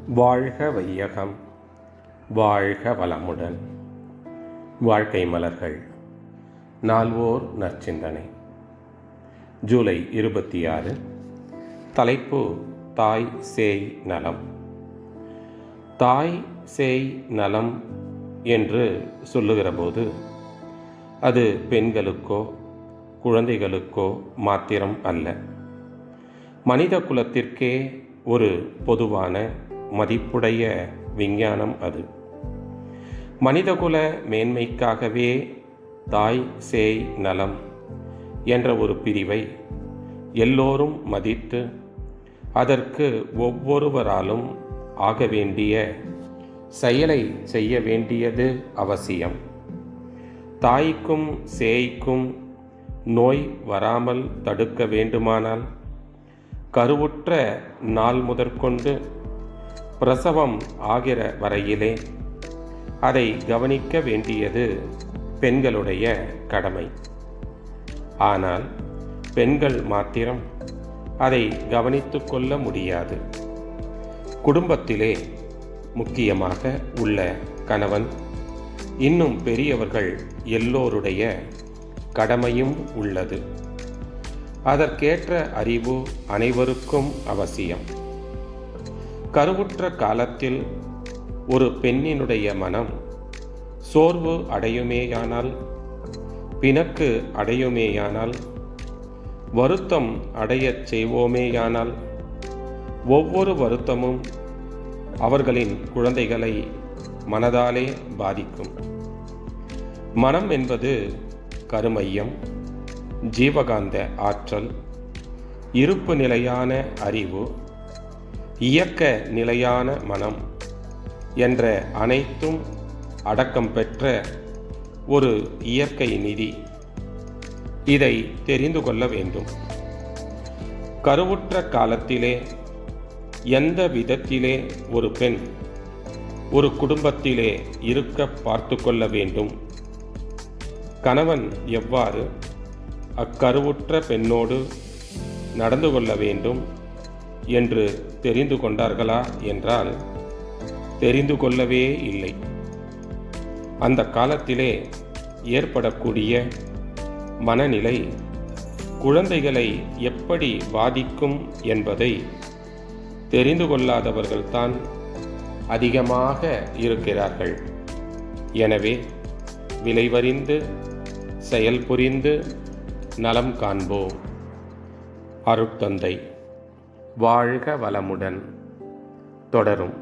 வாழ்க வையகம், வாழ்க வளமுடன். வாழ்க்கை மலர்கள். நால்வோர் நற்சிந்தனை. ஜூலை 26. தலைப்பு: தாய் சேய் நலம். தாய் சேய் நலம் என்று சொல்லுகிற போது அது பெண்களுக்கோ குழந்தைகளுக்கோ மாத்திரம் அல்ல, மனித குலத்திற்கே ஒரு பொதுவான மதிப்புடைய விஞ்ஞானம் அது. மனிதகுல மேன்மைக்காகவே தாய் சேய் நலம் என்ற ஒரு பிரிவை எல்லோரும் மதித்து அதற்கு ஒவ்வொருவராலும் ஆக வேண்டிய செயலை செய்ய வேண்டியது அவசியம். தாய்க்கும் சேய்க்கும் நோய் வராமல் தடுக்க வேண்டுமானால் கருவுற்ற நாள் முதற்கொண்டு பிரசவம் ஆகிற வரையிலே அதை கவனிக்க வேண்டியது பெண்களுடைய கடமை. ஆனால் பெண்கள் மாத்திரம் அதை கவனித்து கொள்ள முடியாது. குடும்பத்திலே முக்கியமாக உள்ள கணவன், இன்னும் பெரியவர்கள் எல்லோருடைய கடமையும் உள்ளது. அதற்கேற்ற அறிவு அனைவருக்கும் அவசியம். கருவுற்ற காலத்தில் ஒரு பெண்ணினுடைய மனம் சோர்வு அடையுமேயானால், பிணக்கு அடையுமேயானால், வருத்தம் அடையச் செய்வோமேயானால், ஒவ்வொரு வருத்தமும் அவர்களின் குழந்தைகளை மனதாலே பாதிக்கும். மனம் என்பது கருமையம், ஜீவகாந்த ஆற்றல், இருப்பு நிலையான அறிவு, இயக்க நிலையான மனம் என்ற அனைத்தும் அடக்கம் பெற்ற ஒரு இயற்கை நிதி. இதை தெரிந்து கொள்ள வேண்டும். கருவுற்ற காலத்திலே எந்த விதத்திலே ஒரு பெண் ஒரு குடும்பத்திலே இருக்க பார்த்து கொள்ள வேண்டும், கணவன் எவ்வாறு அக்கருவுற்ற பெண்ணோடு நடந்து கொள்ள வேண்டும் என்று தெரிந்து கொண்டார்களா என்றால் தெரிந்து கொள்ளவே இல்லை. அந்த காலத்திலே ஏற்படக்கூடிய மனநிலை குழந்தைகளை எப்படி பாதிக்கும் என்பதை தெரிந்து கொள்ளாதவர்கள்தான் அதிகமாக இருக்கிறார்கள். எனவே விளைவறிந்து செயல் புரிந்து நலம் காண்போம். அருட்தந்தை. வாழ்க வளமுடன். தொடரும்.